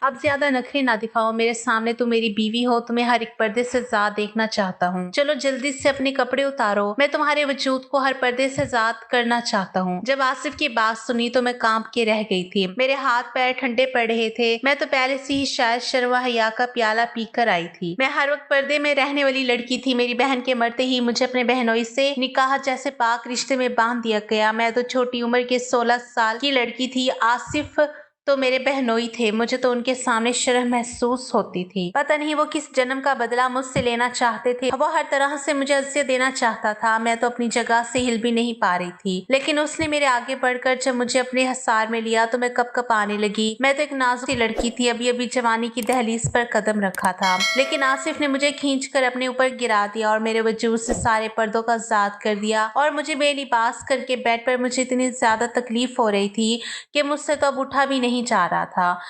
अब ज्यादा नखरे ना दिखाओ मेरे सामने, तुम मेरी बीवी हो, तुम्हें हर एक पर्दे से आजाद देखना चाहता हूँ। चलो जल्दी से अपने कपड़े उतारो, मैं तुम्हारे वजूद को हर पर्दे से आजाद करना चाहता हूँ। जब आसिफ की बात सुनी तो मैं कांप के रह गई थी। मेरे हाथ पैर ठंडे पड़ रहे थे। मैं तो पहले से ही शायद शर्म हया का प्याला पीकर आई थी। मैं हर वक्त पर्दे में रहने वाली लड़की थी। मेरी बहन के मरते ही मुझे अपने बहनोई से निकाह जैसे पाक रिश्ते में बांध दिया गया। मैं तो छोटी उम्र के 16 साल की लड़की थी। आसिफ तो मेरे बहनोई थे। मुझे तो उनके सामने शर्म महसूस होती थी। पता नहीं वो किस जन्म का बदला मुझसे लेना चाहते थे। वो हर तरह से मुझे अज़ियत देना चाहता था। मैं तो अपनी जगह से हिल भी नहीं पा रही थी। लेकिन उसने मेरे आगे बढ़कर जब मुझे अपने हसार में लिया तो मैं कपकपाने लगी। मैं तो एक नाजुक सी लड़की थी, अभी अभी जवानी की दहलीज पर कदम रखा था। लेकिन आसिफ ने मुझे खींचकर अपने ऊपर गिरा दिया और मेरे वजूद से सारे पर्दों का आजाद कर दिया और मुझे बेलिबास करके बेड पर मुझे इतनी ज्यादा तकलीफ हो रही थी कि मुझसे तो अब उठा भी नहीं जा रहा था।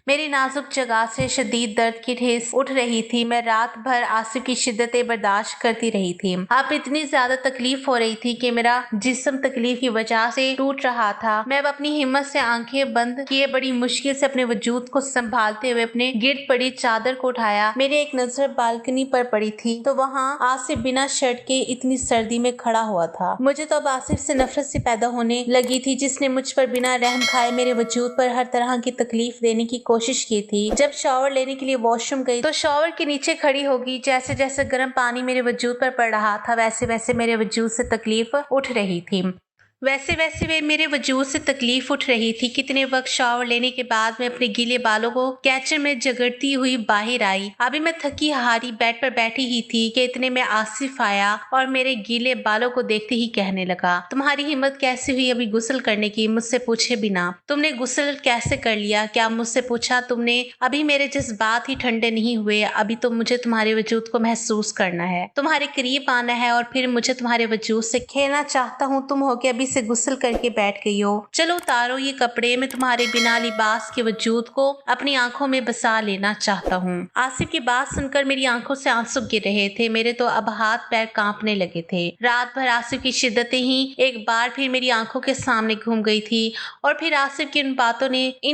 मेरी नाजुक जगह से शदीद दर्द की ठेस उठ रही थी। मैं रात भर आसिफ की शिद्दतें बर्दाश्त करती रही थी। अब इतनी ज्यादा तकलीफ हो रही थी कि मेरा जिस्म तकलीफ की वजह से टूट रहा था। मैं अब अपनी हिम्मत से आंखें बंद किए बड़ी मुश्किल से अपने वजूद को संभालते हुए अपने गिर्द पड़ी चादर को उठाया। मेरी एक नजर बालकनी पर पड़ी थी तो वहाँ आसिफ बिना शर्ट के इतनी सर्दी में खड़ा हुआ था। मुझे तो अब आसिफ से नफरत सी पैदा होने लगी थी, जिसने मुझ पर बिना रहम खाए मेरे वजूद पर हर तरह की तकलीफ देने की कोशिश की थी। जब शावर लेने के लिए वॉशरूम गई तो शावर के नीचे खड़ी होगी। जैसे जैसे गर्म पानी मेरे वजूद पर पड़ रहा था वैसे वैसे मेरे वजूद से तकलीफ उठ रही थी। वैसे वैसे वे मेरे वजूद से तकलीफ उठ रही थी। कितने वक्त शावर लेने के बाद मैं अपने गीले बालों को कैचर में जगड़ती हुई बाहर आई। अभी मैं थकी हारी बेड पर बैठी ही थी कि इतने में आसिफ आया और मेरे गीले बालों को देखते ही कहने लगा, तुम्हारी हिम्मत कैसे हुई अभी गुस्ल करने की, मुझसे पूछे बिना? तुमने गुस्ल कैसे कर लिया? क्या मुझसे पूछा तुमने? अभी मेरे जज्बात ही ठंडे नहीं हुए। अभी तो मुझे तुम्हारे वजूद को महसूस करना है, तुम्हारे करीब आना है और फिर मुझे तुम्हारे वजूद से खेलना चाहता हूँ। तुम हो के अभी से गुस्ल करके बैठ गई हो। चलो उतारो ये कपड़े, मैं तुम्हारे बिना लिबास के वजूद को अपनी आंखों में बसा लेना चाहता हूँ। आसिफ की बात सुनकर मेरी आंखों से आंसू गिर रहे थे। मेरे तो अब हाथ पैर कांपने लगे थे। रात भर आसिफ की शिद्दतें ही एक बार फिर मेरी आंखों के सामने घूम गई थी और फिर आसिफ की इन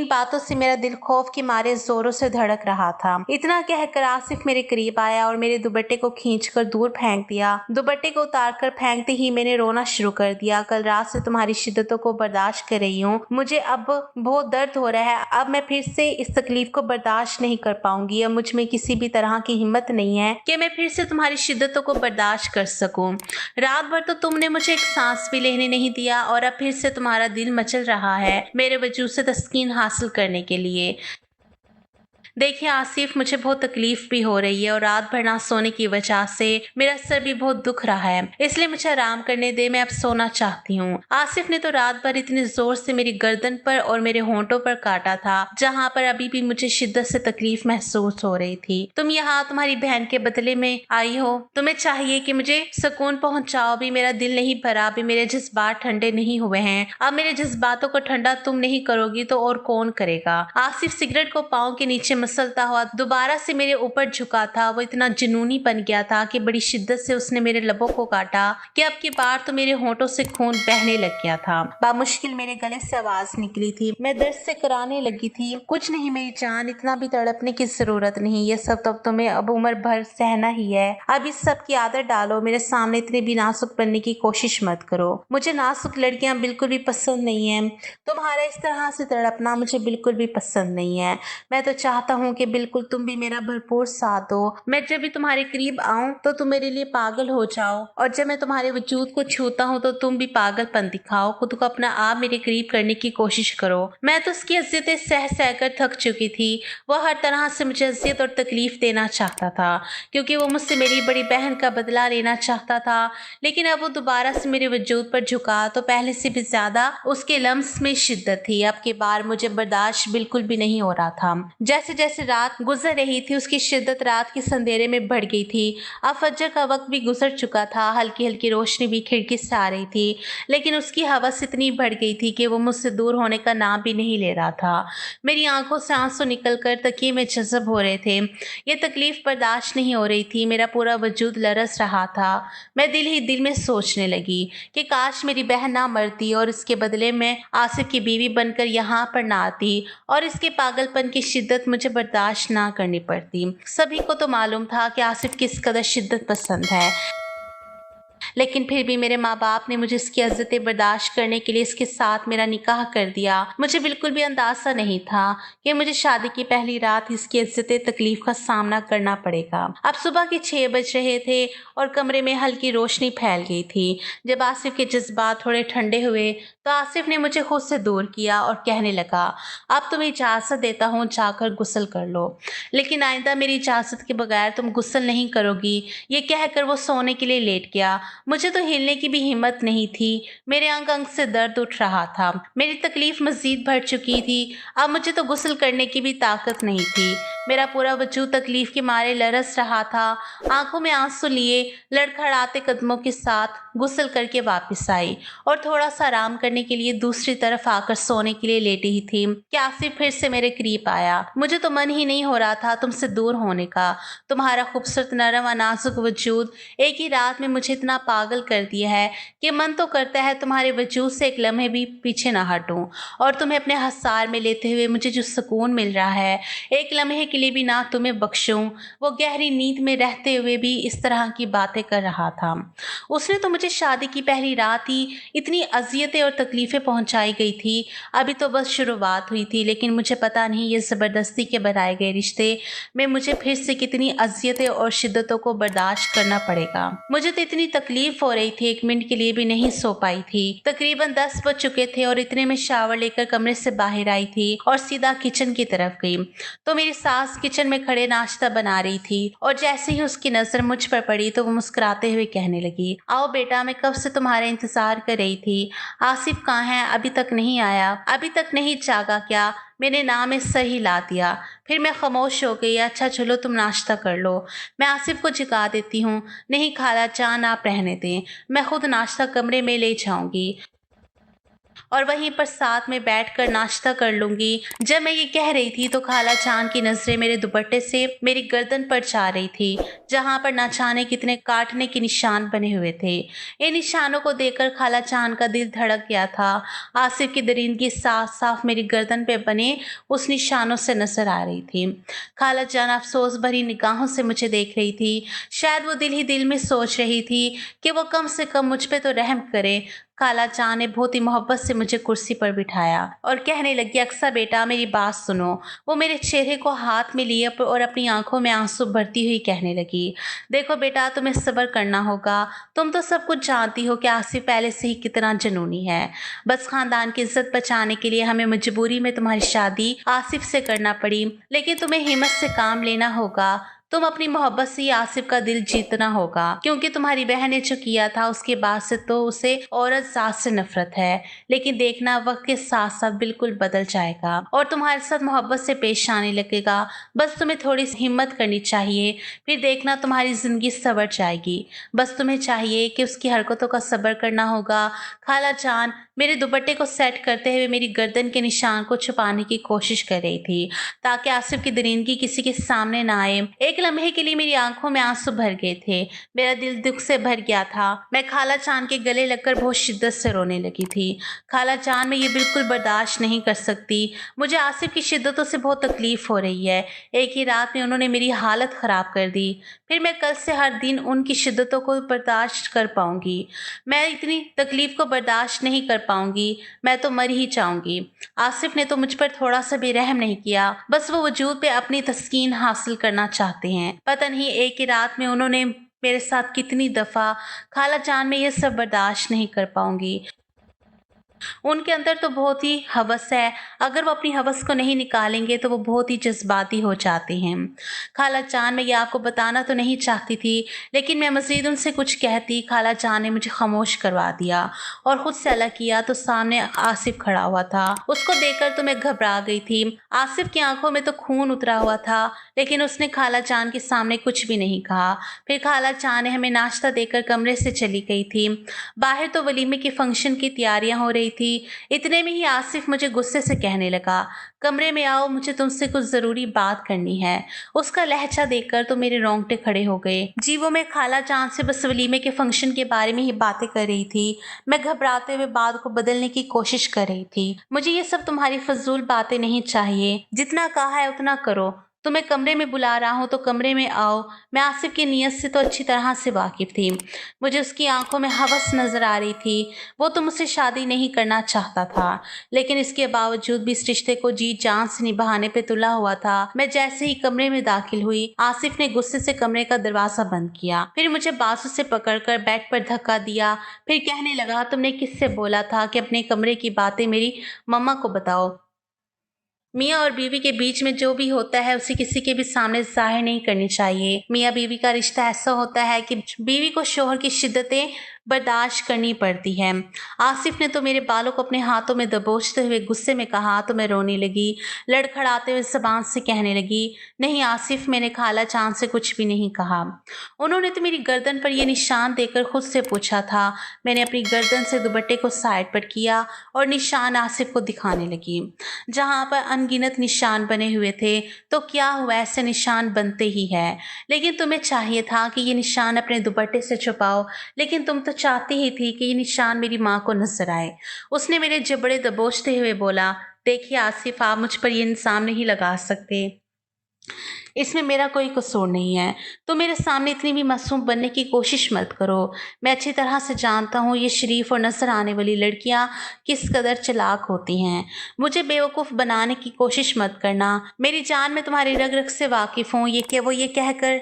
बातों से मेरा दिल खौफ के मारे जोरों से धड़क रहा था। इतना कहकर आसिफ मेरे करीब आया और मेरे दुपट्टे को खींचकर दूर फेंक दिया। दुपट्टे को उतार कर फेंकते ही मैंने रोना शुरू कर दिया। कल रात से तुम्हारी शिद्दतों को बर्दाश्त कर रही हूँ। मुझे अब बहुत दर्द हो रहा है। अब मैं फिर से इस तकलीफ को बर्दाश्त नहीं कर पाऊंगी। अब मुझ में किसी भी तरह की हिम्मत नहीं है कि मैं फिर से तुम्हारी शिद्दतों को बर्दाश्त कर सकूं। रात भर तो तुमने मुझे एक सांस भी लेने नहीं दिया और अब फिर से तुम्हारा दिल मचल रहा है मेरे वजूद से तस्कीन हासिल करने के लिए। देखिए आसिफ, मुझे बहुत तकलीफ भी हो रही है और रात भर ना सोने की वजह से मेरा सर भी बहुत दुख रहा है, इसलिए मुझे आराम करने दे, मैं अब सोना चाहती हूँ। आसिफ ने तो रात भर इतने जोर से मेरी गर्दन पर और मेरे होंठों पर काटा था जहाँ पर अभी भी मुझे शिद्दत से तकलीफ महसूस हो रही थी। तुम यहाँ तुम्हारी बहन के बदले में आई हो। तुम्हें चाहिए कि मुझे सुकून पहुंचाओ। भी मेरा दिल नहीं भरा, भी मेरे जज्बात ठंडे नहीं हुए हैं। अब मेरे जज्बातों को ठंडा तुम नहीं करोगी तो और कौन करेगा? आसिफ सिगरेट को पाँव के नीचे मसलता हुआ दोबारा से मेरे ऊपर झुका था। वो इतना जुनूनी बन गया था कि बड़ी शिद्दत से उसने मेरे लबों को काटा कि अब की बार तो मेरे होंठों से खून बहने लग गया था। बामुश्किल मेरे गले से आवाज निकली थी। मैं दर्द से कराने लगी थी। कुछ नहीं मेरी जान, इतना भी तड़पने की जरूरत नहीं। ये सब तब तुम्हें अब उम्र भर सहना ही है। अब इस सब की आदत डालो। मेरे सामने इतने भी नाजुक बनने की कोशिश मत करो। मुझे नाजुक लड़कियां बिल्कुल भी पसंद नहीं है। तुम्हारा इस तरह से तड़पना मुझे बिल्कुल भी पसंद नहीं है। मैं तो चाहता हूँ कि बिल्कुल तुम भी मेरा भरपूर साथ दो। मैं जब भी तुम्हारे करीब आऊं तो तुम मेरे लिए पागल हो जाओ और जब मैं तुम्हारे वजूद को छूता हूँ तो तुम भी पागलपन दिखाओ। खुद को अपना आप मेरे करीब करने की कोशिश करो। मैं तो उसकी अज़ियतें सह सह कर थक चुकी थी। वो हर तरह से मुझे अज़ियत और तकलीफ देना चाहता था क्योंकि वो मुझसे मेरी बड़ी बहन का बदला लेना चाहता था। लेकिन अब वो दोबारा से मेरे वजूद पर झुका तो पहले से भी ज्यादा उसके लम्स में शिद्दत थी। अब की बार मुझे बर्दाश्त बिल्कुल भी नहीं हो रहा था। जैसे जैसे रात गुजर रही थी उसकी शिद्दत रात के अंधेरे में बढ़ गई थी। अब फजर का वक्त भी गुजर चुका था, हल्की हल्की रोशनी भी खिड़की से आ रही थी, लेकिन उसकी हवस इतनी बढ़ गई थी कि वो मुझसे दूर होने का नाम भी नहीं ले रहा था। मेरी आंखों से आंसू निकलकर तकिए में जज़ब हो रहे थे। ये तकलीफ बर्दाश्त नहीं हो रही थी, मेरा पूरा वजूद लरस रहा था। मैं दिल ही दिल में सोचने लगी कि काश मेरी बहन ना मरती और इसके बदले में आसिफ की बीवी बनकर यहाँ पर ना आती और इसके पागलपन की शिद्दत मुझे बर्दाश्त ना करनी पड़ती। सभी को तो मालूम था कि आसिफ किस कदर शिद्दत पसंद है, लेकिन फिर भी मेरे माँ बाप ने मुझे इसकी अज़्ज़तें बर्दाश्त करने के लिए इसके साथ मेरा निकाह कर दिया। मुझे बिल्कुल भी अंदाज़ा नहीं था कि मुझे शादी की पहली रात इसकी इज़्ज़तें तकलीफ का सामना करना पड़ेगा। अब सुबह के 6 बज रहे थे और कमरे में हल्की रोशनी फैल गई थी। जब आसिफ के जज्बात थोड़े ठंडे हुए तो आसिफ ने मुझे खुद से दूर किया और कहने लगा, अब तुम्हें इजाज़त देता हूँ, जाकर गुस्ल कर लो, लेकिन आइंदा मेरी इजाज़त के बगैर तुम गुस्ल नहीं करोगी। ये कहकर वो सोने के लिए लेट गया। मुझे तो हिलने की भी हिम्मत नहीं थी, मेरे अंग अंग से दर्द उठ रहा था, मेरी तकलीफ मजीद बढ़ चुकी थी। अब मुझे तो गुस्ल करने की भी ताकत नहीं थी, मेरा पूरा वजूद तकलीफ के मारे लरस रहा था। आंखों में आंसू लिए लड़खड़ाते कदमों के साथ गुस्ल करके वापस आई और थोड़ा सा आराम करने के लिए दूसरी तरफ आकर सोने के लिए लेटी ही थी कि आसिफ फिर से मेरे करीब आया। मुझे तो मन ही नहीं हो रहा था तुमसे दूर होने का। तुम्हारा खूबसूरत नरम और नाजुक वजूद एक ही रात में मुझे इतना पागल कर दिया है कि मन तो करता है तुम्हारे वजूद से एक लम्हे भी पीछे ना हटूं और तुम्हें अपने हसार में लेते हुए मुझे जो सुकून मिल रहा है एक लम्हे के लिए भी ना तुम्हें बख्शूं। वो गहरी नींद में रहते हुए भी इस तरह की बातें कर रहा था। उसने तो मुझे शादी की पहली रात ही इतनी अजियतें और तकलीफ़ें पहुंचाई गई थी। अभी तो बस शुरुआत हुई थी, लेकिन मुझे पता नहीं ये ज़बरदस्ती के बनाए गए रिश्ते में मुझे फिर से कितनी अजियतें और शिद्दतों को बर्दाश्त करना पड़ेगा। मुझे तो इतनी तकलीफ हो रही थी, एक मिनट के लिए भी नहीं सो पाई थी। तकरीबन 10 बज चुके थे और इतने में शावर लेकर कमरे से बाहर आई थी और सीधा किचन की तरफ गई तो मेरी सास किचन में खड़े नाश्ता बना रही थी और जैसे ही उसकी नजर मुझ पर पड़ी तो वो मुस्कुराते हुए कहने लगी, आओ बेटा, मैं कब से तुम्हारा इंतजार कर रही थी। आसिफ कहाँ है? अभी तक नहीं आया? अभी तक नहीं जागा क्या? मैंने नाम में सर हिला दिया। फिर मैं खामोश हो गई। अच्छा चलो तुम नाश्ता कर लो, मैं आसिफ को जगा देती हूँ। नहीं खाला जान, आप रहने दें, मैं खुद नाश्ता कमरे में ले जाऊंगी और वहीं पर साथ में बैठकर नाश्ता कर लूंगी। जब मैं ये कह रही थी तो खाला जान की नजरें मेरे दुपट्टे से मेरी गर्दन पर जा रही थी, जहां पर ना जाने कितने काटने के निशान बने हुए थे। इन निशानों को देखकर खाला जान का दिल धड़क गया था। आसिफ की दरिंदगी साफ साफ मेरी गर्दन पे बने उस निशानों से नजर आ रही थी। खाला जान अफसोस भरी निगाहों से मुझे देख रही थी। शायद वो दिल ही दिल में सोच रही थी कि वो कम से कम मुझ पे तो रहम करे। खाला जान ने बहुत ही मोहब्बत से मुझे कुर्सी पर बिठाया और कहने लगी, अक्सर बेटा मेरी बात सुनो। वो मेरे चेहरे को हाथ में लिए और अपनी आंखों में आंसू भरती हुई कहने लगी, देखो बेटा, तुम्हें सब्र करना होगा। तुम तो सब कुछ जानती हो कि आसिफ पहले से ही कितना जुनूनी है। बस खानदान की इज्जत बचाने के लिए हमें मजबूरी में तुम्हारी शादी आसिफ से करना पड़ी, लेकिन तुम्हें हिम्मत से काम लेना होगा। तुम अपनी मोहब्बत से ही आसिफ का दिल जीतना होगा, क्योंकि तुम्हारी बहन ने जो किया था उसके बाद से तो उसे औरत जात से नफरत है। लेकिन देखना, वक्त के साथ साथ बिल्कुल बदल जाएगा और तुम्हारे साथ मोहब्बत से पेश आने लगेगा। बस तुम्हें थोड़ी सी हिम्मत करनी चाहिए, फिर देखना तुम्हारी जिंदगी संवर जाएगी। बस तुम्हें चाहिए कि उसकी हरकतों का सब्र करना होगा। खाला जान मेरे दुपट्टे को सेट करते हुए मेरी गर्दन के निशान को छुपाने की कोशिश कर रही थी ताकि आसिफ की दरिंदगी किसी के सामने ना आए। एक लम्हे के लिए मेरी आंखों में आंसू भर गए थे, मेरा दिल दुख से भर गया था। मैं खाला जान के गले लगकर बहुत शिद्दत से रोने लगी थी। खाला जान, मैं ये बिल्कुल बर्दाश्त नहीं कर सकती। मुझे आसिफ की शिद्दतों से बहुत तकलीफ हो रही है। एक ही रात में उन्होंने मेरी हालत ख़राब कर दी, फिर मैं कल से हर दिन उनकी शिद्दतों को बर्दाश्त कर पाऊंगी। मैं इतनी तकलीफ को बर्दाश्त नहीं कर पाऊंगी, मैं तो मर ही जाऊंगी। आसिफ ने तो मुझ पर थोड़ा सा भी रहम नहीं किया, बस वो वजूद पे अपनी तस्कीन हासिल करना चाहते हैं। पता नहीं एक ही रात में उन्होंने मेरे साथ कितनी दफ़ा। खाला जान, मैं ये सब बर्दाश्त नहीं कर पाऊंगी। उनके अंदर तो बहुत ही हवस है, अगर वो अपनी हवस को नहीं निकालेंगे तो वो बहुत ही जज़्बाती हो जाते हैं। खाला जान, मैं ये आपको बताना तो नहीं चाहती थी, लेकिन मैं मज़ीद उनसे कुछ कहती, खाला जान ने मुझे खामोश करवा दिया और खुद से अलग किया तो सामने आसिफ़ खड़ा हुआ था। उसको देखकर तो मैं घबरा गई थी। आसिफ़ की आँखों में तो खून उतरा हुआ था, लेकिन उसने खाला जान के सामने कुछ भी नहीं कहा। फिर खाला जान ने हमें नाश्ता देकर कमरे से चली गई थी। बाहर तो वलीमे के फंक्शन की तैयारियां हो रही थी। इतने में ही आसिफ मुझे गुस्से से कहने लगा, कमरे में आओ, मुझे तुमसे कुछ ज़रूरी बात करनी है। उसका लहजा देखकर तो मेरे रोंगटे खड़े हो गए। जी, वो मैं खाला जान से बस वलीमे के फंक्शन के बारे में ही बातें कर रही थी। मैं घबराते हुए बात को बदलने की कोशिश कर रही थी। मुझे ये सब तुम्हारी फजूल बातें नहीं चाहिए, जितना कहा है उतना करो। तुम्हें कमरे में बुला रहा हूँ तो कमरे में आओ। मैं आसिफ की नीयत से तो अच्छी तरह से वाकिफ थी। मुझे उसकी आंखों में हवस नजर आ रही थी। वो तो मुझसे शादी नहीं करना चाहता था, लेकिन इसके बावजूद भी इस रिश्ते को जी जान से निभाने पे तुला हुआ था। मैं जैसे ही कमरे में दाखिल हुई, आसिफ ने गुस्से से कमरे का दरवाजा बंद किया, फिर मुझे बाजू से पकड़कर बेड पर धक्का दिया। फिर कहने लगा, तुमने किससे बोला था कि अपने कमरे की बातें मेरी मम्मा को बताओ? मियाँ और बीवी के बीच में जो भी होता है उसे किसी के भी सामने जाहिर नहीं करनी चाहिए। मियाँ बीवी का रिश्ता ऐसा होता है कि बीवी को शोहर की शिद्दतें बर्दाश्त करनी पड़ती है। आसिफ ने तो मेरे बालों को अपने हाथों में दबोचते हुए गुस्से में कहा तो मैं रोने लगी। लड़खड़ाते हुए ज़बान से कहने लगी, नहीं आसिफ, मैंने खाला चांद से कुछ भी नहीं कहा। उन्होंने तो मेरी गर्दन पर यह निशान देकर खुद से पूछा था। मैंने अपनी गर्दन से दुपट्टे को साइड पर किया और निशान आसिफ को दिखाने लगी। जहाँ पर अनगिनत निशान बने हुए थे, तो क्या हुआ, ऐसे निशान बनते ही है। लेकिन तुम्हें चाहिए था कि ये निशान अपने दुपट्टे से छुपाओ, लेकिन तुम तो चाहती ही थी कि ये निशान मेरी माँ को नजर आए। उसने मेरे जबड़े दबोचते हुए बोला, देखिए आसिफ, आप मुझ पर ये इल्ज़ाम नहीं लगा सकते, इसमें मेरा कोई कसूर नहीं है। तो मेरे सामने इतनी भी मासूम बनने की कोशिश मत करो। मैं अच्छी तरह से जानता हूँ ये शरीफ और नजर आने वाली लड़कियाँ किस कदर चालाक होती हैं। मुझे बेवकूफ़ बनाने की कोशिश मत करना। मेरी जान, मैं तुम्हारी रग रग से वाकिफ़ हूँ। ये कहकर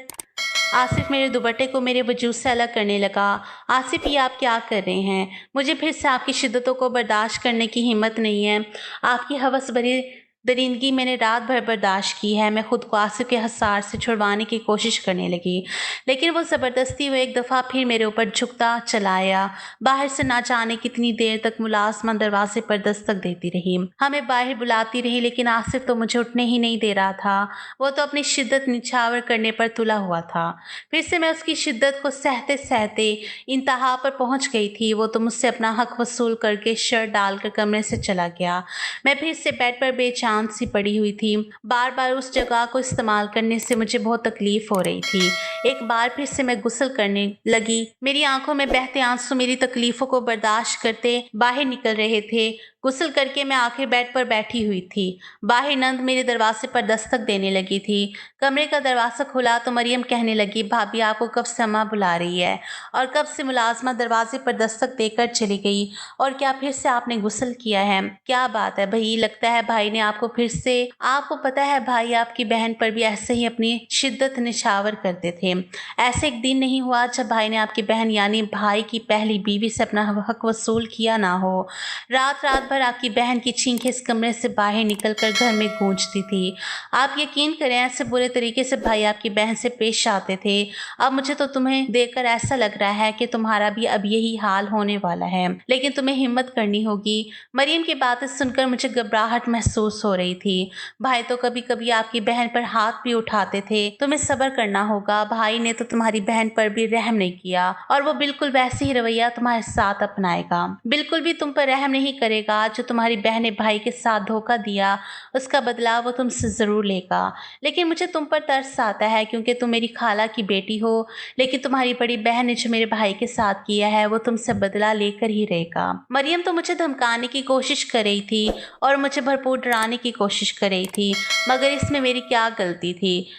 आसिफ मेरे दुपट्टे को मेरे वजूद से अलग करने लगा। आसिफ, ये आप क्या कर रहे हैं? मुझे फिर से आपकी शिद्दतों को बर्दाश्त करने की हिम्मत नहीं है। आपकी हवस भरी दरिंदगी मैंने रात भर बर्दाश्त की है। मैं खुद को आसिफ के हसार से छुड़वाने की कोशिश करने लगी, लेकिन वो ज़बरदस्ती वो एक दफ़ा फिर मेरे ऊपर झुकता चला आया। बाहर से ना जाने कितनी देर तक मुलाजमन दरवाजे पर दस्तक देती रही। हमें बाहर बुलाती रही, लेकिन आसिफ तो मुझे उठने ही नहीं दे रहा था। वो तो अपनी शिद्दत निछावर करने पर तुला हुआ था। फिर से मैं उसकी शिद्दत को सहते सहते इंतहा पर पहुंच गई थी। वो तो मुझसे अपना हक वसूल करके शर्ट डालकर कमरे से चला गया। मैं फिर से बेड पर बेचैन सी पड़ी हुई थी। बार बार उस जगह को इस्तेमाल करने से मुझे बहुत तकलीफ हो रही थी। एक बार फिर से मैं गुस्ल करने लगी। मेरी आंखों में बहते आंसू मेरी तकलीफों को बर्दाश्त करते बाहर निकल रहे थे। गुस्ल करके मैं आखिर बेड पर बैठी हुई थी। बाहर नंद मेरे दरवाजे पर दस्तक देने लगी थी। कमरे का दरवाज़ा खुला तो मरियम कहने लगी, भाभी, आपको कब से अम्मा बुला रही है और कब से मुलाजमा दरवाजे पर दस्तक देकर चली गई, और क्या फिर से आपने गुस्ल किया है? क्या बात है भाई, लगता है भाई ने आपको फिर से, आपको पता है भाई आपकी बहन पर भी ऐसे ही अपनी शिद्दत निछावर करते थे। ऐसे एक दिन नहीं हुआ जब भाई ने आपकी बहन यानी भाई की पहली बीवी से अपना हक वसूल किया ना हो। रात रात भर आपकी बहन की चीखें इस कमरे से बाहर निकलकर घर में गूंजती थी। आप यकीन करें, ऐसे बुरे तरीके से भाई आपकी बहन से पेश आते थे। अब मुझे तो तुम्हें देखकर ऐसा लग रहा है कि तुम्हारा भी अब यही हाल होने वाला है, लेकिन तुम्हें हिम्मत करनी होगी। मरियम की बातें सुनकर मुझे घबराहट महसूस हो रही थी। भाई तो कभी कभी आपकी बहन पर हाथ भी उठाते थे। तुम्हें सब्र करना होगा। भाई ने तो तुम्हारी बहन पर भी रहम नहीं किया, और वो बिल्कुल वैसे ही रवैया तुम्हारे साथ अपनाएगा। बिल्कुल भी तुम पर रहम नहीं करेगा। जो तुम्हारी बहन ने भाई के साथ धोखा दिया, उसका बदला वो तुमसे ज़रूर लेगा। लेकिन मुझे तुम पर तरस आता है, क्योंकि तुम मेरी खाला की बेटी हो। लेकिन तुम्हारी बड़ी बहन ने जो मेरे भाई के साथ किया है, वो तुमसे बदला लेकर ही रहेगा। मरियम तो मुझे धमकाने की कोशिश कर रही थी और मुझे भरपूर डराने की कोशिश कर रही थी, मगर इसमें मेरी क्या गलती थी?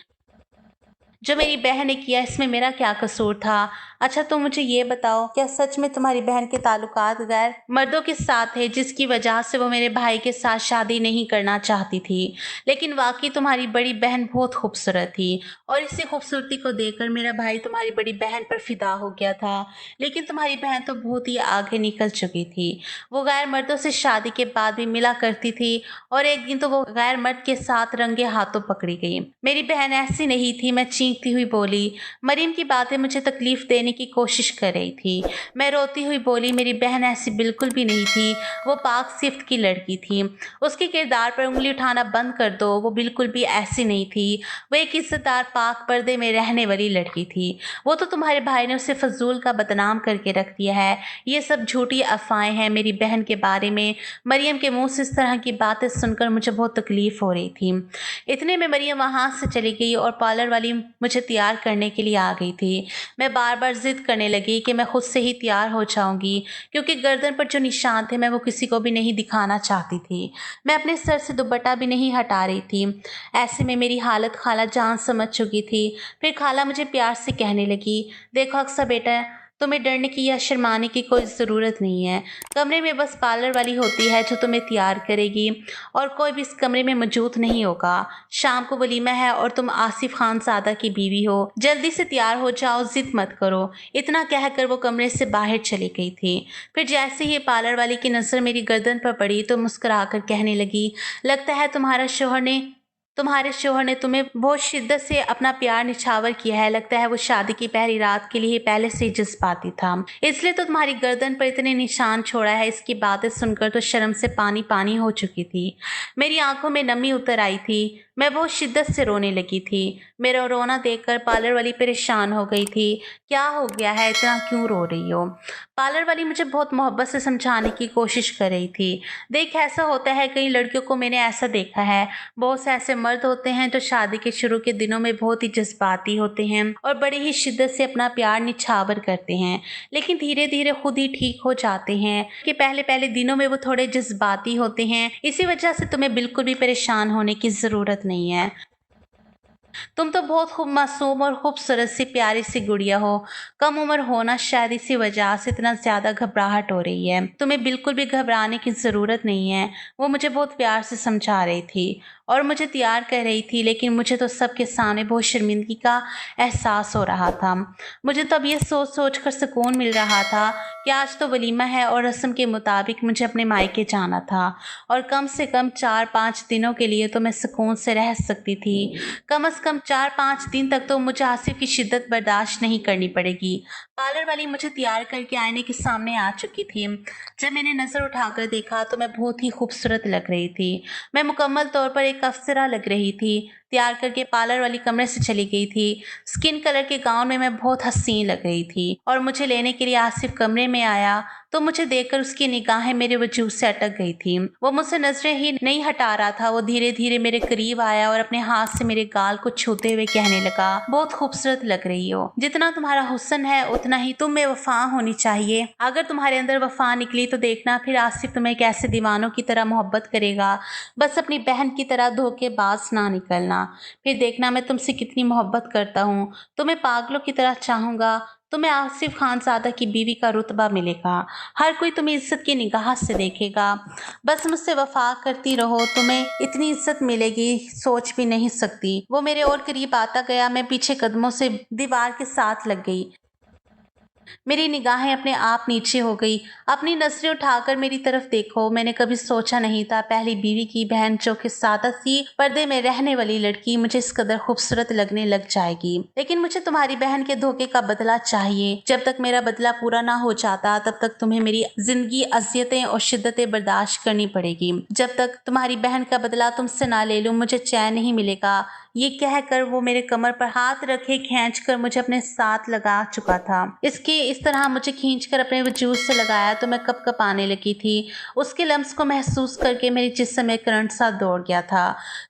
जो मेरी बहन ने किया, इसमें मेरा क्या कसूर था? अच्छा तुम मुझे ये बताओ, क्या सच में तुम्हारी बहन के ताल्लुकात गैर मर्दों के साथ है, जिसकी वजह से वो मेरे भाई के साथ शादी नहीं करना चाहती थी? लेकिन वाकई तुम्हारी बड़ी बहन बहुत खूबसूरत थी और इसी खूबसूरती को देखकर मेरा भाई तुम्हारी बड़ी बहन पर फिदा हो गया था। लेकिन तुम्हारी बहन तो बहुत ही आगे निकल चुकी थी। वो गैर मर्दों से शादी के बाद भी मिला करती थी और एक दिन तो वो गैर मर्द के साथ रंगे हाथों पकड़ी गई। मेरी बहन ऐसी नहीं थी, मैं चीखती हुई बोली। मरीम की बातें मुझे तकलीफ देने की कोशिश कर रही थी। मैं रोती हुई बोली, मेरी बहन ऐसी बिल्कुल भी नहीं थी, वो पाक सिफ्त की लड़की थी। उसके किरदार पर उंगली उठाना बंद कर दो, वो बिल्कुल भी ऐसी नहीं थी। वो एक इज्जतदार पाक पर्दे में रहने वाली लड़की थी। वो तो तुम्हारे भाई ने उसे फजूल का बदनाम करके रख दिया है। ये सब झूठी अफवाहें हैं मेरी बहन के बारे में। मरियम के मुंह से इस तरह की बातें सुनकर मुझे बहुत तकलीफ हो रही थी। इतने में मरियम वहाँ से चली गई और पार्लर वाली मुझे तैयार करने के लिए आ गई थी। मैं बार बार जिद करने लगी कि मैं खुद से ही तैयार हो जाऊंगी, क्योंकि गर्दन पर जो निशान थे मैं वो किसी को भी नहीं दिखाना चाहती थी। मैं अपने सर से दुपट्टा भी नहीं हटा रही थी। ऐसे में मेरी हालत खाला जान समझ चुकी थी। फिर खाला मुझे प्यार से कहने लगी, देखो अक्सर बेटा, तुम्हें डरने की या शर्माने की कोई ज़रूरत नहीं है। कमरे में बस पार्लर वाली होती है जो तुम्हें तैयार करेगी और कोई भी इस कमरे में मौजूद नहीं होगा। शाम को वलीमा है और तुम आसिफ खान ज़ादा की बीवी हो। जल्दी से तैयार हो जाओ, जिद मत करो। इतना कहकर वो कमरे से बाहर चली गई थी। फिर जैसे ही पार्लर वाली की नज़र मेरी गर्दन पर पड़ी तो मुस्कुराकर कहने लगी, लगता है तुम्हारे शोहर ने तुम्हें बहुत शिद्दत से अपना प्यार निछावर किया है। लगता है वो शादी की पहली रात के लिए पहले से ही जज्बाती था, इसलिए तो तुम्हारी गर्दन पर इतने निशान छोड़ा है। इसकी बातें सुनकर तो शर्म से पानी पानी हो चुकी थी। मेरी आंखों में नमी उतर आई थी। मैं बहुत शिद्दत से रोने लगी थी। मेरा रोना देखकर पार्लर वाली परेशान हो गई थी। क्या हो गया है, इतना क्यों रो रही हो? पार्लर वाली मुझे बहुत मोहब्बत से समझाने की कोशिश कर रही थी। देख, ऐसा होता है, कई लड़कियों को मैंने ऐसा देखा है। बहुत से ऐसे मर्द होते हैं जो शादी के शुरू के दिनों में बहुत ही जज्बाती होते हैं और बड़ी ही शिद्दत से अपना प्यार निछावर करते हैं, लेकिन धीरे धीरे खुद ही ठीक हो जाते हैं। कि पहले पहले दिनों में वो थोड़े जज्बाती होते हैं। इसी वजह से तुम्हें बिल्कुल भी परेशान होने की ज़रूरत नहीं है। तुम तो बहुत खूब मासूम और खूबसूरत सी प्यारी सी गुड़िया हो। कम उम्र होना शायद इसी वजह से इतना ज़्यादा घबराहट हो रही है। तुम्हें बिल्कुल भी घबराने की ज़रूरत नहीं है। वो मुझे बहुत प्यार से समझा रही थी और मुझे तैयार कर रही थी, लेकिन मुझे तो सबके सामने बहुत शर्मिंदगी का एहसास हो रहा था। मुझे तो अब ये सोच सोच कर सुकून मिल रहा था कि आज तो वलीमा है और रस्म के मुताबिक मुझे अपने मायके जाना था और कम से कम 4-5 दिनों के लिए तो मैं सुकून से रह सकती थी। कम से कम 4-5 दिन तक तो मुझे आसिफ की शिद्दत बर्दाश्त नहीं करनी पड़ेगी। पार्लर वाली मुझे तैयार करके आईने के सामने आ चुकी थी। जब मैंने नज़र उठाकर देखा तो मैं बहुत ही खूबसूरत लग रही थी। मैं मुकम्मल तौर पर एक अप्सरा लग रही थी। तैयार करके पार्लर वाली कमरे से चली गई थी। स्किन कलर के गाउन में मैं बहुत हसीन लग रही थी और मुझे लेने के लिए आसिफ कमरे में आया तो मुझे देखकर उसकी निगाहें मेरे वजूद से अटक गई थी। वो मुझसे नजरें ही नहीं हटा रहा था। वो धीरे धीरे मेरे करीब आया और अपने हाथ से मेरे गाल को छूते हुए कहने लगा, बहुत खूबसूरत लग रही हो। जितना तुम्हारा हुस्न है उतना ही तुम में वफा होनी चाहिए। अगर तुम्हारे अंदर वफा निकली तो देखना फिर आसिफ तुम्हें कैसे दीवानों की तरह मोहब्बत करेगा। बस अपनी बहन की तरह धोखेबाज ना निकलना। फिर देखना मैं तुमसे कितनी मोहब्बत करता हूँ। तुम्हें पागलों की तरह चाहूंगा। तुम्हें आसिफ खान ज़ादा की बीवी का रुतबा मिलेगा। हर कोई तुम्हें इज्जत की निगाह से देखेगा। बस मुझसे वफा करती रहो, तुम्हें इतनी इज्जत मिलेगी सोच भी नहीं सकती। वो मेरे और करीब आता गया। मैं पीछे कदमों से दीवार के साथ लग गई। मेरी निगाहें अपने आप नीचे हो गई। अपनी नजरें उठाकर मेरी तरफ देखो। मैंने कभी सोचा नहीं था पहली बीवी की बहन जो कि सादा सी पर्दे में रहने वाली लड़की मुझे इस कदर खूबसूरत लगने लग जाएगी। लेकिन मुझे तुम्हारी बहन के धोखे का बदला चाहिए। जब तक मेरा बदला पूरा ना हो जाता तब तक तुम्हें मेरी जिंदगी अजियतें और शिद्दतें बर्दाश्त करनी पड़ेगी। जब तक तुम्हारी बहन का बदला तुमसे ना ले लूं मुझे चैन नहीं मिलेगा। ये कहकर वो मेरे कमर पर हाथ रखे खींचकर मुझे अपने साथ लगा चुका था। इस तरह मुझे खींचकर अपने वजूद से लगाया तो मैं कप कप आने लगी थी। उसके लम्स को महसूस करके मेरे जिस्म में करंट सा दौड़ गया था।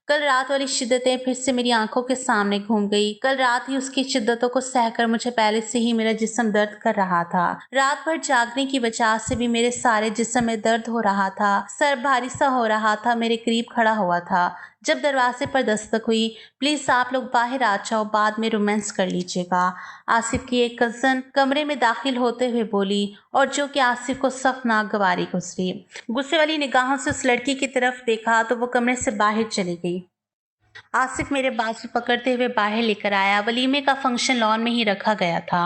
कल रात वाली शिद्दतें फिर से मेरी आंखों के सामने घूम गई। कल रात ही उसकी शिद्दतों को सहकर मुझे पहले से ही मेरा जिस्म दर्द कर रहा था। रात भर जागने की वजह से भी मेरे सारे जिस्म में दर्द हो रहा था। सर भारी सा हो रहा था। मेरे करीब खड़ा हुआ था जब दरवाजे पर दस्तक हुई, प्लीज आप लोग बाहर आ जाओ, बाद में रोमांस कर लीजिएगा, आसिफ की एक कजन कमरे में दाखिल होते हुए बोली, और जो कि आसिफ को सख्त नागवारी गुजरी। गुस्से वाली निगाहों से उस लड़की की तरफ देखा तो वो कमरे से बाहर चली गई। आसिफ मेरे बाजू पकड़ते हुए बाहर लेकर आया। वलीमे का फंक्शन लॉन में ही रखा गया था।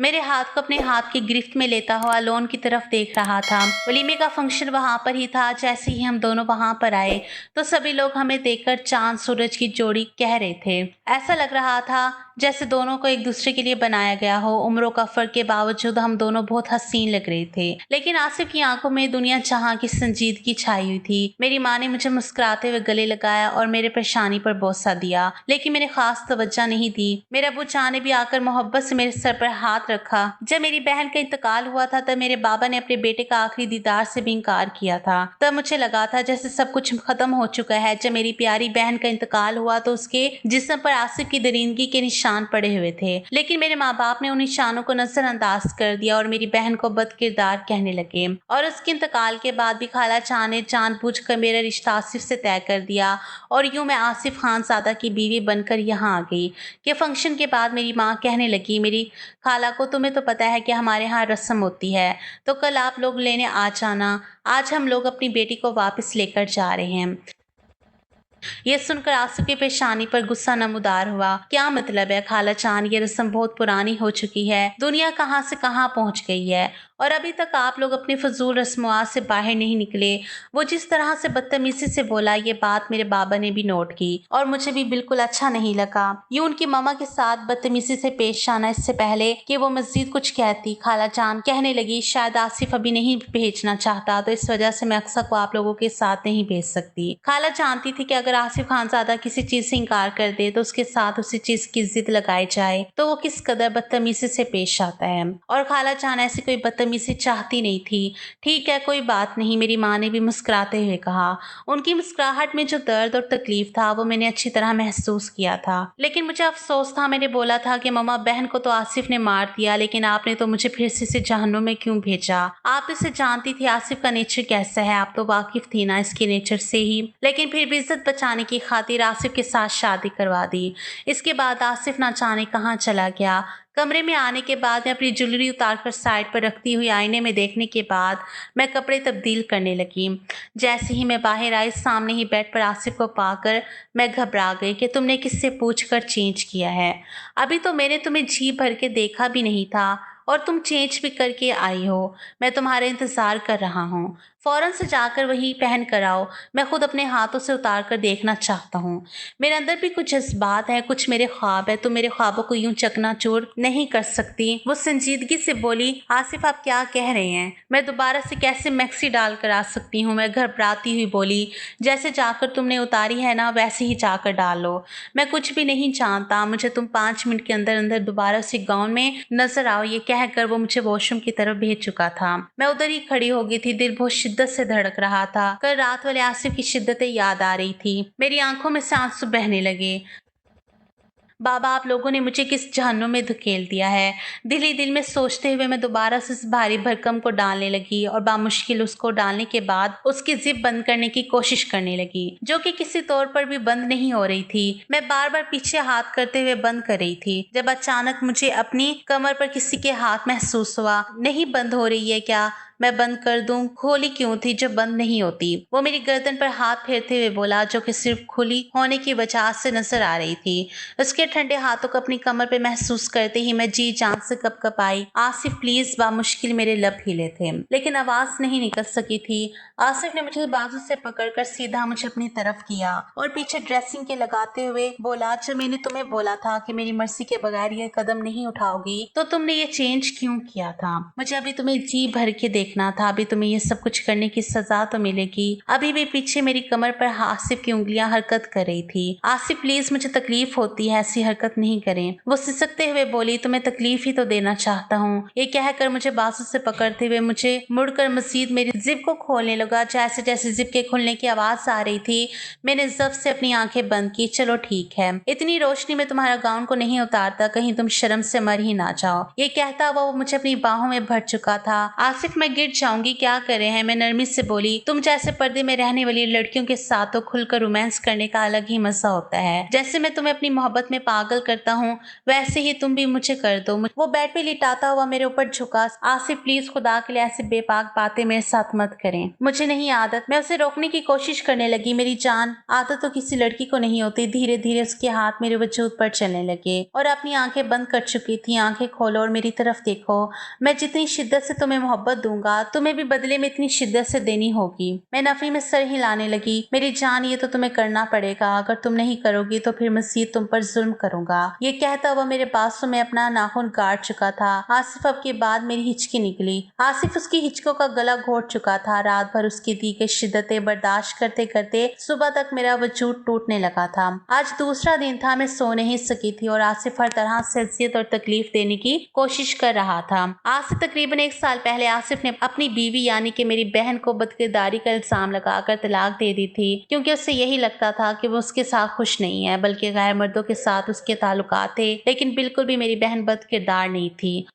मेरे हाथ को अपने हाथ की गिरफ्त में लेता हुआ लॉन की तरफ देख रहा था। वलीमे का फंक्शन वहां पर ही था। जैसे ही हम दोनों वहां पर आए तो सभी लोग हमें देखकर चांद सूरज की जोड़ी कह रहे थे। ऐसा लग रहा था जैसे दोनों को एक दूसरे के लिए बनाया गया हो। उम्रों का फर्क के बावजूद हम दोनों बहुत हसीन लग रहे थे, लेकिन आसिफ की आंखों में दुनिया जहां की संजीदगी छाई हुई थी। मेरी माँ ने मुझे मुस्कुराते हुए गले लगाया और मेरे परेशानी पर बोसा दिया, लेकिन मैंने खास तवज्जो नहीं दी। मेरे अबू जान ने भी आकर मोहब्बत से मेरे सर पर हाथ रखा। जब मेरी बहन का इंतकाल हुआ था तब मेरे बाबा ने अपने बेटे का आखिरी दीदार से भी इनकार किया था। तब मुझे लगा था जैसे सब कुछ खत्म हो चुका है। जब मेरी प्यारी बहन का इंतकाल हुआ तो उसके जिस्म पर आसिफ की दरिंदगी के निशान पड़े हुए थे, लेकिन मेरे माँ बाप ने उन निशानों को नजरअंदाज कर दिया और मेरी बहन को बदकिरदार कहने लगे। और उसके इंतकाल के बाद भी खाला जान ने जानबूझकर मेरा रिश्ता आसिफ से तय कर दिया और यूं मैं आसिफ खानजादा की बीवी बनकर यहाँ आ गई। कि फंक्शन के बाद मेरी माँ कहने लगी, मेरी खाला को, तुम्हें तो पता है कि हमारे यहाँ रस्म होती है, तो कल आप लोग लेने आ जाना। आज हम लोग अपनी बेटी को वापस लेकर जा रहे हैं। यह सुनकर आसिफ की पेशानी पर गुस्सा नमूदार हुआ। क्या मतलब है खाला जान, ये रस्म बहुत पुरानी हो चुकी है, दुनिया कहाँ से कहाँ पहुँच गई है और अभी तक आप लोग अपनी फजूल रस्मात से बाहर नहीं निकले। वो जिस तरह से बदतमीजी से बोला, ये बात मेरे बाबा ने भी नोट की और मुझे भी बिल्कुल अच्छा नहीं लगा। यूं उनकी मामा के साथ बदतमीजी से पेश आना इससे पहले कि वो मजीद कुछ कहती, खाला जान कहने लगी, शायद आसिफ अभी नहीं भेजना चाहता तो इस वजह से मैं अक्सर को आप लोगों के साथ नहीं भेज सकती। खाला जानती थी कि अगर आसिफ खानजादा किसी चीज से इनकार कर दे तो उसके साथ उसी चीज की जिद लगाई जाए तो वो किस कदर बदतमीजी से पेश आता है, और खाला जान ऐसी कोई बदतमीजी चाहती नहीं थी। ठीक है, कोई बात नहीं, मेरी माँ ने भी मुस्कुराते हुए कहा। उनकी मुस्कुराहट में जो दर्द और तकलीफ था वो मैंने अच्छी तरह महसूस किया था, लेकिन मुझे अफसोस था। मैंने बोला था कि मम्मा, बहन को तो आसिफ ने मार दिया, लेकिन आपने तो मुझे फिर से इसे जहन्नुम में क्यों भेजा? आप इसे जानती थी आसिफ का नेचर कैसा है, आप तो वाकिफ थी ना इसके नेचर से ही, लेकिन फिर भी इज्जत बचाने की खातिर आसिफ के साथ शादी करवा दी। इसके बाद आसिफ ना जाने कहाँ चला गया। कमरे में आने के बाद मैं अपनी ज्वेलरी उतारकर साइड पर रखती हुई आईने में देखने के बाद मैं कपड़े तब्दील करने लगी। जैसे ही मैं बाहर आई, सामने ही बेड पर आसिफ को पाकर मैं घबरा गई कि तुमने किससे पूछकर चेंज किया है? अभी तो मैंने तुम्हें जी भर के देखा भी नहीं था और तुम चेंज भी करके आई हो। मैं तुम्हारा इंतजार कर रहा हूँ, फौरन से जाकर वही पहन कर आओ। मैं खुद अपने हाथों से उतार कर देखना चाहता हूँ। मेरे अंदर भी कुछ जज्बात है, कुछ मेरे ख्वाब है, तुम मेरे ख्वाबों को यूं चकनाचूर नहीं कर सकती। वो संजीदगी से बोली, आसिफ आप क्या कह रहे हैं? मैं दोबारा से कैसे मैक्सी डाल कर आ सकती हूँ? मैं घबराती हुई बोली, जैसे जाकर तुमने उतारी है ना वैसे ही जाकर डालो। मैं कुछ भी नहीं जानता, मुझे तुम 5 मिनट के अंदर अंदर दोबारा से गाउन में नजर आओ। ये कहकर वो मुझे वॉशरूम की तरफ भेज चुका था। मैं उधर ही खड़ी हो गई थी। दिल बहुत शिद्दत से धड़क रहा था। कल रात वाले आसिफ की शिद्दतें याद आ रही थी। मेरी आंखों में से आंसू बहने लगे। बाबा, आप लोगों ने मुझे किस जहन्नुम में धकेल दिया है? दिल ही दिल में सोचते हुए मैं दोबारा से इस भारी भरकम को डालने लगी और बामुश्किल उसको डालने के बाद उसकी जिप बंद करने की कोशिश करने लगी, जो कि किसी तौर पर भी बंद नहीं हो रही थी। मैं बार बार पीछे हाथ करते हुए बंद कर रही थी, जब अचानक मुझे अपनी कमर पर किसी के हाथ महसूस हुआ। नहीं बंद हो रही है क्या? मैं बंद कर दूं? खोली क्यों थी जो बंद नहीं होती? वो मेरी गर्दन पर हाथ फेरते हुए बोला, जो कि सिर्फ खुली होने की वजह से नजर आ रही थी। उसके ठंडे हाथों को अपनी कमर पे महसूस करते ही मैं जी जान से कपकपाई। आसिफ प्लीज, बामुश्किल मेरे लब हिले थे, लेकिन आवाज नहीं निकल सकी थी। आसिफ ने मुझे बाजू से पकड़कर सीधा मुझे अपनी तरफ किया और पीछे ड्रेसिंग के लगाते हुए बोला, जब मैंने तुम्हें बोला था कि मेरी मर्जी के बगैर ये कदम नहीं उठाओगी तो तुमने ये चेंज क्यों किया था? मुझे अभी तुम्हें जी भर के देखना था, अभी तुम्हें ये सब कुछ करने की सजा तो मिलेगी। अभी भी पीछे मेरी कमर पर आसिफ की उंगलियां हरकत कर रही थी। आसिफ प्लीज, मुझे तकलीफ होती है, ऐसी हरकत नहीं करें। वो सिसकते हुए बोली, तुम्हें तकलीफ ही तो देना चाहता हूँ। ये कहकर मुझे बाजू से पकड़ते हुए मुझे मुड़कर मजीद मेरी जिप को खोलने लगा। जैसे जैसे जिप के खुलने की आवाज आ रही थी मैंने जब से अपनी आंखें बंद की। चलो ठीक है, इतनी रोशनी में तुम्हारा गाउन को नहीं उतारता, कहीं तुम शर्म से मर ही ना जाओ। ये कहता हुआ वो मुझे अपनी बाहों में भर चुका था। आसिफ, मैं गिर जाऊंगी, क्या करे हैं। मैं नरमी से बोली, तुम जैसे पर्दे में रहने वाली लड़कियों के साथ तो खुलकर रोमांस करने का अलग ही मजा होता है। जैसे मैं तुम्हें अपनी मोहब्बत में पागल करता हूँ वैसे ही तुम भी मुझे कर दो। वो बेड पे लिटाता हुआ मेरे ऊपर झुका। आसिफ प्लीज खुदा के लिए ऐसे बेपाक बातें मेरे साथ मत करें, मुझे नहीं आदत। मैं उसे रोकने की कोशिश करने लगी। मेरी जान, आदत तो किसी लड़की को नहीं होती। धीरे धीरे उसके हाथ मेरे वजूद पर चलने लगे और अपनी आंखें बंद कर चुकी थी। आंखें खोलो और मेरी तरफ देखो। मैं जितनी शिद्दत से तुम्हें मोहब्बत दूंगा तुम्हें भी बदले में इतनी शिद्दत से देनी होगी। मैं नफी में सर हिलाने लगी। मेरी जान, ये तो तुम्हें करना पड़ेगा। अगर तुम नहीं करोगी तो फिर मज़ीद तुम पर जुल्म करूंगा। ये कहता हुआ मेरे बाजू में अपना नाखून गाड़ चुका था। आसिफ अब के बाद मेरी हिचकी निकली। आसिफ उसकी हिचकों का गला घोट चुका था। रात भर उसकी दी गई शिद्दतें बर्दाश्त करते करते सुबह तक मेरा वजूद टूटने लगा था। आज दूसरा दिन था। मैं सो नहीं सकी थी और आसिफ हर तरह से अजियत और तकलीफ देने की कोशिश कर रहा था। आज से तकरीबन 1 साल पहले आसिफ ने अपनी बीवी यानी कि मेरी बहन को बदकिरदारी का इल्जाम लगाकर तलाक दे दी थी, क्योंकि उससे यही लगता था कि वो उसके साथ खुश नहीं है बल्कि गैर मर्दों के साथ उसके ताल्लुकात थे। लेकिन बिल्कुल भी मेरी बहन बदकिरदार नहीं थी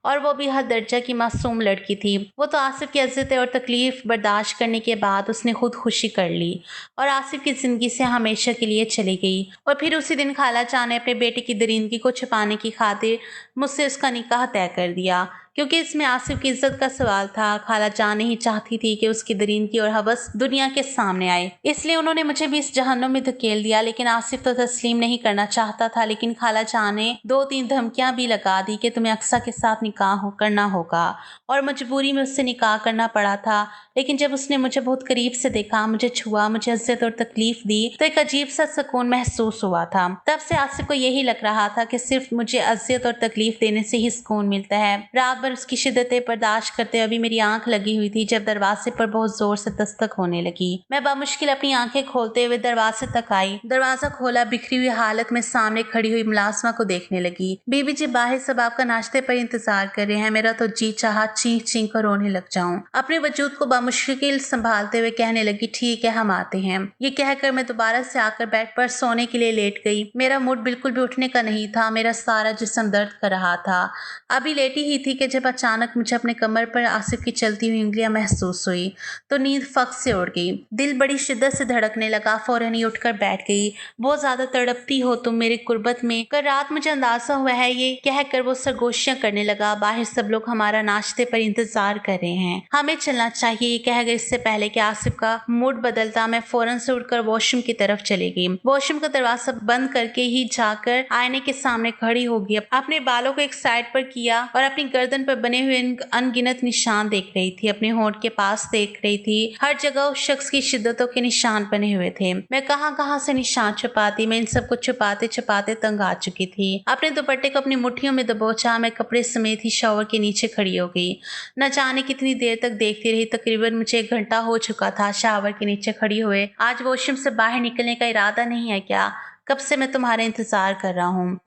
और वो भी हर दर्जा की मासूम लड़की थी। वो तो आसिफ की इज्जत और तकलीफ बर्दाश्त करने के बाद उसने खुद खुशी कर ली और आसिफ की जिंदगी से हमेशा के लिए चली गई। और फिर उसी दिन खाला जान ने अपने बेटे की दरिंदगी को छुपाने की खातिर मुझसे उसका निकाह तय कर दिया, क्योंकि इसमें आसिफ की इज्जत का सवाल था। खाला जान नहीं चाहती थी कि उसकी दरिंदगी और हवस दुनिया के सामने आए, इसलिए उन्होंने मुझे भी इस जहन्नुम में धकेल दिया। लेकिन आसिफ तो तस्लीम नहीं करना चाहता था। लेकिन खाला जान ने 2-3 धमकियां भी लगा दी कि तुम्हें अक्सा के साथ निकाह करना होगा, और मजबूरी में उससे निकाह करना पड़ा था। लेकिन जब उसने मुझे बहुत करीब से देखा, मुझे छुआ, मुझे इज्जत और तकलीफ दी, तो एक अजीब सा सुकून महसूस हुआ था। तब से आसिफ को यही लग रहा था कि सिर्फ मुझे अजियत और तकलीफ देने से ही सुकून मिलता है। रात भर उसकी शिद्दतें बर्दाश्त करते हुए मेरी आंख लगी हुई थी जब दरवाजे पर बहुत जोर से दस्तक होने लगी। मैं बामुश्किल अपनी आंखें खोलते हुए दरवाजे तक आई। दरवाजा खोला, बिखरी हुई हालत में सामने खड़ी हुई मुलाजमा को देखने लगी। बीबी जी, बाहर सब आपका नाश्ते पर इंतजार कर रहे हैं। मेरा तो जी चाहा चीख चीख कर रोने लग जाऊं। अपने वजूद को बामुश्किल संभालते हुए कहने लगी, ठीक है हम आते हैं। ये कहकर मैं दोबारा से आकर बेड पर सोने के लिए लेट गई। मेरा मूड बिल्कुल भी उठने का नहीं था। मेरा सारा जिस्म दर्द कर रहा था। अभी लेटी ही थी कि जब अचानक मुझे अपने कमर पर आसिफ की चलती हुई उंगलियां महसूस हुई तो नींद फक से उड़ गई। दिल बड़ी शिद्दत से धड़कने लगा। फौरन ही उठकर बैठ गई। बहुत ज्यादा तड़पती हो तुम मेरी कुर्बत में। कल रात मुझे अंदाजा हुआ है, ये कहकर वो सरगोशियां करने लगा। बाहर सब लोग हमारा नाश्ते पर इंतजार कर रहे हैं, हमें चलना चाहिए। कह गए इससे पहले कि आसिफ का मूड बदलता, मैं फौरन से उठकर वॉशरूम की तरफ चली गई। वॉशरूम का दरवाजा बंद करके ही जाकर आईने के सामने खड़ी हो गई। अपने बालों को एक साइड पर किया और अपनी गर्दन पर बने हुए अनगिनत निशान देख रही थी। अपने होंठ के पास देख रही थी। हर जगह उस शख्स की शिद्दतों के निशान बने हुए थे। मैं कहां से निशान छुपाती। मैं इन सबको छुपाते छुपाते तंग आ चुकी थी। अपने दुपट्टे को अपनी मुट्ठियों में दबोचा। मैं कपड़े समेत ही शॉवर के नीचे खड़ी हो गई। न जाने कितनी देर तक देखती रही। तकरीबन मुझे 1 घंटा हो चुका था शावर के नीचे खड़ी हुए। आज वॉशरूम से बाहर निकलने का इरादा नहीं है क्या? कब से मैं तुम्हारा इंतजार कर रहा हूँ।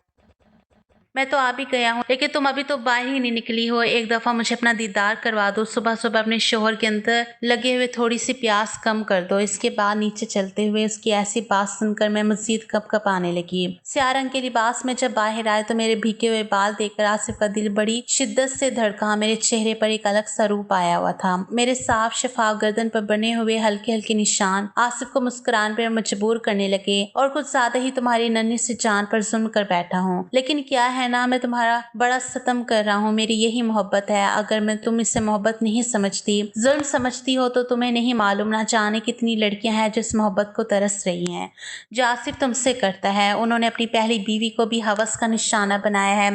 मैं तो आ भी गया हूँ, लेकिन तुम अभी तो बाहर ही नहीं निकली हो। एक दफा मुझे अपना दीदार करवा दो। सुबह सुबह अपने शोहर के अंदर लगे हुए थोड़ी सी प्यास कम कर दो। इसके बाद नीचे चलते हुए उसकी ऐसी बात सुनकर मैं मजीद कप आने लगी। स्याह रंग के लिबास में जब बाहर आए तो मेरे भीगे हुए बाल देखकर आसिफ का दिल बड़ी शिद्दत से धड़का। मेरे चेहरे पर एक अलग सा रूप आया हुआ था। मेरे साफ शफाफ गर्दन पर बने हुए हल्के हल्के निशान आसिफ को मुस्कुराने पर मजबूर करने लगे। और कुछ ज्यादा ही तुम्हारी नन्ही सी जान पर जुल्म कर बैठा हूँ। लेकिन क्या है ना, मैं तुम्हारा बड़ा सितम कर रहा हूँ। मेरी यही मोहब्बत है। अगर मैं तुम इसे मोहब्बत नहीं समझती, जुल्म समझती हो तो तुम्हें नहीं मालूम ना जाने कितनी लड़कियां हैं जो इस मोहब्बत को तरस रही हैं जो आसिफ तुमसे करता है। उन्होंने अपनी पहली बीवी को भी हवस का निशाना बनाया है।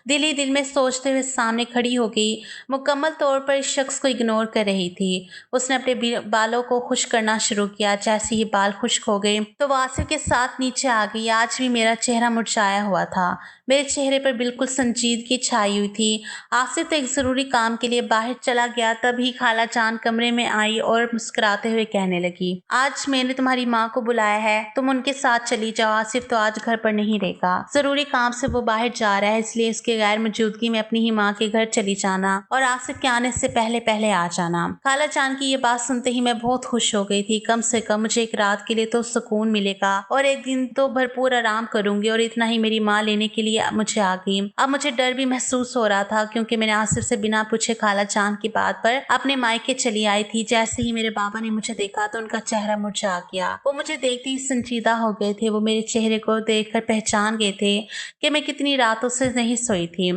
दिल ही दिल में सोचते हुए सामने खड़ी हो गई। मुकम्मल तौर पर इस शख्स को इग्नोर कर रही थी। उसने अपने बालों को खुश्क करना शुरू किया। जैसे ही बाल खुश्क हो गए तो वो आसिफ के साथ नीचे आ गई। आज भी मेरा चेहरा मुरझाया हुआ था। मेरे चेहरे पर बिल्कुल संजीदगी छाई हुई थी। आसिफ तो एक जरूरी काम के लिए बाहर चला गया। तभी खाला जान कमरे में आई और मुस्कुराते हुए कहने लगी, आज मैंने तुम्हारी माँ को बुलाया है, तुम उनके साथ चली जाओ। आसिफ तो आज घर पर नहीं रहेगा। जरूरी काम से वो बाहर जा रहा है, इसलिए उसके गैर मौजूदगी में अपनी ही माँ के घर चली जाना और आसिफ के आने से पहले पहले आ जाना। खाला जान की ये बात सुनते ही मैं बहुत खुश हो गई थी। कम से कम मुझे एक रात के लिए तो सुकून मिलेगा और एक दिन तो भरपूर आराम करूंगी और इतना ही मेरी माँ लेने के लिए भी मुझे आ गई। अब मुझे डर भी महसूस हो रहा था क्योंकि मैंने आसिफ से बिना पूछे खाला जान की बात पर अपने मायके चली आई थी। जैसे ही मेरे बाबा ने मुझे देखा तो उनका चेहरा मुरझा गया। वो मुझे देखते ही संजीदा हो गए थे। वो मेरे चेहरे को देखकर पहचान गए थे कि मैं कितनी रातों से नहीं सोई थी।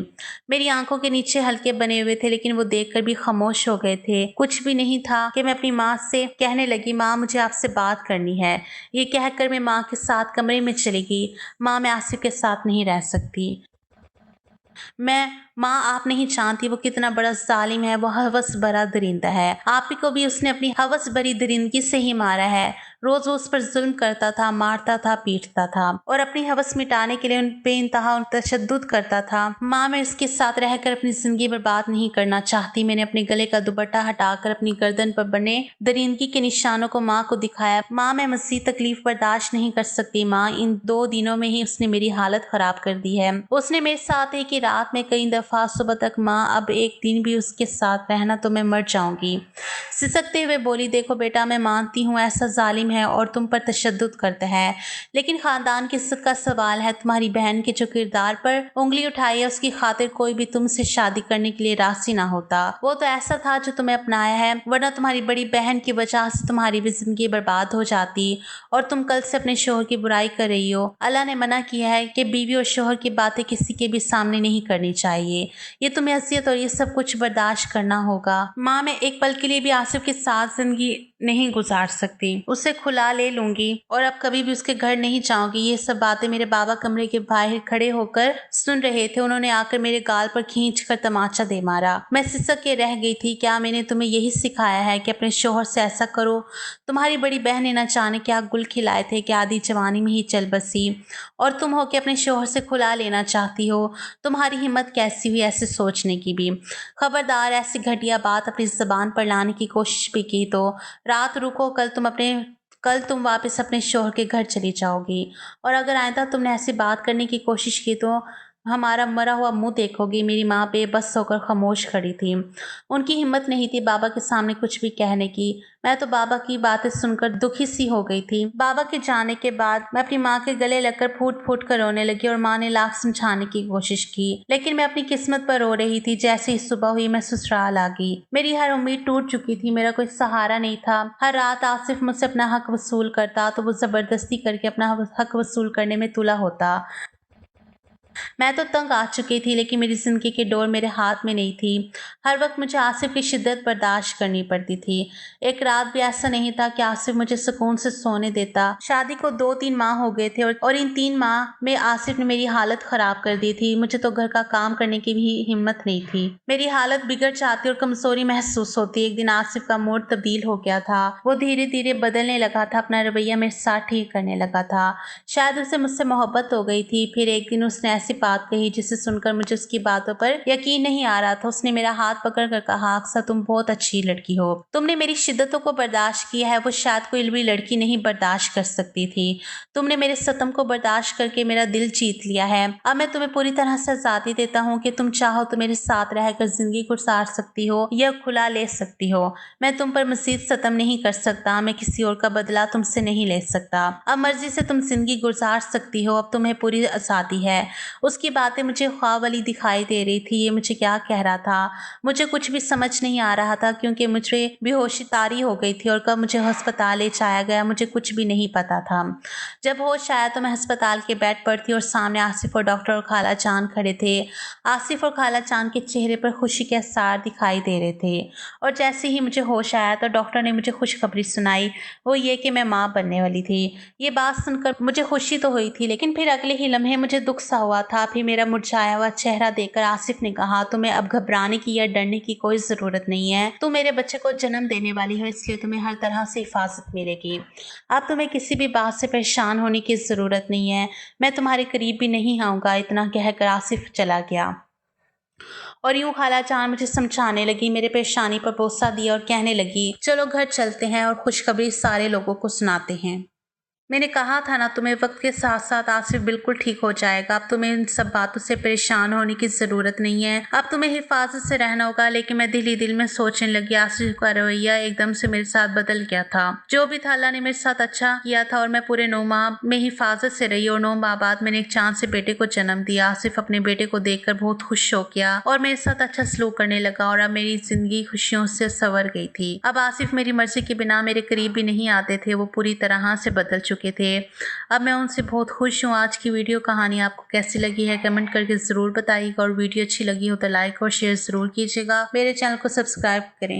मेरी आंखों के नीचे हल्के बने हुए थे, लेकिन वो देखकर भी खामोश हो गए थे। कुछ भी नहीं था कि मैं अपनी माँ से कहने लगी, माँ मुझे आपसे बात करनी है। ये कहकर मैं माँ के साथ कमरे में चली गई। माँ मैं आसिफ के साथ नहीं रह सकती। माँ आप नहीं जानती वो कितना बड़ा जालिम है। वो हवस भरा दरिंदा है। आप ही को भी उसने अपनी हवस भरी दरिंदगी से ही मारा है। रोज वो उस पर जुल्म करता था, मारता था, पीटता था और अपनी हवस मिटाने के लिए उन पे इंतहा तशद्दुद करता था। माँ मैं इसके साथ रहकर अपनी जिंदगी बर्बाद नहीं करना चाहती। मैंने अपने गले का दुपट्टा हटाकर अपनी गर्दन पर बने दरिंदगी के निशानों को माँ को दिखाया। माँ मैं मज़ीद तकलीफ बर्दाश्त नहीं कर सकती। माँ इन 2 दिनों में ही उसने मेरी हालत खराब कर दी है। उसने मेरे साथ एक ही रात में कई दफा सुबह तक, माँ अब एक दिन भी उसके साथ रहना तो मैं मर जाऊंगी। सिसकते हुए बोली, देखो बेटा मैं मानती हूँ ऐसा जालिम है और तुम पर तशद्दुद करता है, लेकिन खानदान की इज्जत का सवाल है। तुम्हारी बहन के जो किरदार पर उंगली उठाई है उसकी खातिर कोई भी तुमसे शादी करने के लिए राजी ना होता। वो तो ऐसा था जो तुम्हें अपनाया है, वरना तुम्हारी बड़ी बहन की वजह से तुम्हारी भी जिंदगी बर्बाद हो जाती। और तुम कल से अपने शोहर की बुराई कर रही हो। अल्लाह ने मना किया है कि बीवी और शोहर की बातें किसी के भी सामने नहीं करनी चाहिए। ये तुम्हें असियत और ये सब कुछ बर्दाश्त करना होगा। माँ मैं एक पल के लिए भी आसिफ के साथ जिंदगी नहीं गुजार सकती। उसे खुला ले लूंगी और अब कभी भी उसके घर नहीं जाऊंगी। ये सब बातें मेरे बाबा कमरे के बाहर खड़े होकर सुन रहे थे। उन्होंने आकर मेरे गाल पर खींच कर तमाचा दे मारा। मैं सिसक के रह गई थी। क्या मैंने तुम्हें यही सिखाया है कि अपने शोहर से ऐसा करो? तुम्हारी बड़ी बहन ने न जाने क्या गुल खिलाए थे कि आधी जवानी में ही चल बसी, और तुम हो के अपने शोहर से खुला लेना चाहती हो। तुम्हारी हिम्मत कैसी हुई ऐसे सोचने की भी? खबरदार ऐसी घटिया बात अपनी जबान पर लाने की कोशिश भी की तो रात रुको। कल तुम वापस अपने शोहर के घर चली जाओगी, और अगर आइंदा तुमने ऐसी बात करने की कोशिश की तो हमारा मरा हुआ मुंह देखोगी। मेरी माँ बेबस होकर खामोश खड़ी थी। उनकी हिम्मत नहीं थी बाबा के सामने कुछ भी कहने की। मैं तो बाबा की बातें सुनकर दुखी सी हो गई थी। बाबा के जाने के बाद मैं अपनी माँ के गले लगकर फूट फूट कर रोने लगी और माँ ने लाख समझाने की कोशिश की, लेकिन मैं अपनी किस्मत पर रो रही थी। जैसे ही सुबह हुई मैं ससुराल आ गई। मेरी हर उम्मीद टूट चुकी थी। मेरा कोई सहारा नहीं था। हर रात आसिफ मुझसे अपना हक वसूल करता तो वो जबरदस्ती करके अपना हक वसूल करने में तुला होता। मैं तो तंग आ चुकी थी, लेकिन मेरी जिंदगी की डोर मेरे हाथ में नहीं थी। हर वक्त मुझे आसिफ की शिद्दत बर्दाश्त करनी पड़ती थी। एक रात भी ऐसा नहीं था कि आसिफ मुझे सुकून से सोने देता। शादी को 2-3 माह हो गए थे और इन 3 माह में आसिफ ने मेरी हालत खराब कर दी थी। मुझे तो घर का काम करने की भी हिम्मत नहीं थी। मेरी हालत बिगड़ जाती और कमजोरी महसूस होती। एक दिन आसिफ का मूड तब्दील हो गया था। वो धीरे धीरे बदलने लगा था। अपना रवैया मेरे साथ ठीक करने लगा था। शायद उसे मुझसे मोहब्बत हो गई थी। फिर एक दिन उसने ऐसी बात कही जिसे सुनकर मुझे उसकी बातों पर यकीन नहीं आ रहा था। उसने मेरा हाथ पकड़ कर कहा, अक्सर तुम बहुत अच्छी लड़की हो। तुमने मेरी शिद्दतों को बर्दाश्त किया है, वो शायद कोई भी लड़की नहीं बर्दाश्त कर सकती थी। तुमने मेरे सतम को बर्दाश्त करके मेरा दिल जीत लिया है। अब मैं तुम्हें पूरी तरह से आजादी देता हूँ कि तुम चाहो तो मेरे साथ रहकर जिंदगी गुजार सकती हो या खुला ले सकती हो। मैं तुम पर मजीद सतम नहीं कर सकता। मैं किसी और का बदला तुमसे नहीं ले सकता। अब मर्जी से तुम जिंदगी गुजार सकती हो। अब तुम्हें पूरी आजादी है। उसकी बातें मुझे ख्वाब वाली दिखाई दे रही थी। ये मुझे क्या कह रहा था? मुझे कुछ भी समझ नहीं आ रहा था, क्योंकि मुझे बेहोशी तारी हो गई थी और कब मुझे अस्पताल ले जाया गया मुझे कुछ भी नहीं पता था। जब होश आया तो मैं अस्पताल के बेड पर थी और सामने आसिफ और डॉक्टर और खाला जान खड़े थे। आसिफ और खाला जान के चेहरे पर खुशी के आसार दिखाई दे रहे थे। और जैसे ही मुझे होश आया तो डॉक्टर ने मुझे खुशखबरी सुनाई, वो ये कि मैं माँ बनने वाली थी। ये बात सुनकर मुझे खुशी तो हुई थी, लेकिन फिर अगले ही लम्हे मुझे दुख सा हुआ था। फिर मेरा मुरझाया हुआ चेहरा देखकर आसिफ ने कहा, तुम्हें अब घबराने की या डरने की कोई जरूरत नहीं है। तुम मेरे बच्चे को जन्म देने वाली हो, इसलिए तुम्हें हर तरह से हिफाजत मिलेगी। अब तुम्हें किसी भी बात से परेशान होने की जरूरत नहीं है। मैं तुम्हारे करीब भी नहीं आऊंगा। इतना कहकर आसिफ चला गया और यूं खाला जान मुझे समझाने लगी, मेरे परेशानी पर बोसा दिया और कहने लगी, चलो घर चलते हैं और खुशखबरी सारे लोगों को सुनाते हैं। मैंने कहा था ना तुम्हें, वक्त के साथ साथ आसिफ बिल्कुल ठीक हो जाएगा। अब तुम्हें इन सब बातों से परेशान होने की जरूरत नहीं है। अब तुम्हें हिफाजत से रहना होगा। लेकिन मैं दिल ही दिल में सोचने लगी, आसिफ का रवैया एकदम से मेरे साथ बदल गया था। जो भी था अल्लाह ने मेरे साथ अच्छा किया था और मैं पूरे 9 माह में हिफाजत से रही और 9 माह बाद मैंने एक चांद से बेटे को जन्म दिया। आसिफ अपने बेटे को देखकर बहुत खुश हो गया और मेरे साथ अच्छा सलूक करने लगा और अब मेरी जिंदगी खुशियों से संवर गई थी। अब आसिफ मेरी मर्जी के बिना मेरे करीब भी नहीं आते थे, वो पूरी तरह से बदल चुके थे। अब मैं उनसे बहुत खुश हूँ। आज की वीडियो कहानी आपको कैसी लगी है कमेंट करके ज़रूर बताइएगा और वीडियो अच्छी लगी हो तो लाइक और शेयर ज़रूर कीजिएगा। मेरे चैनल को सब्सक्राइब करें।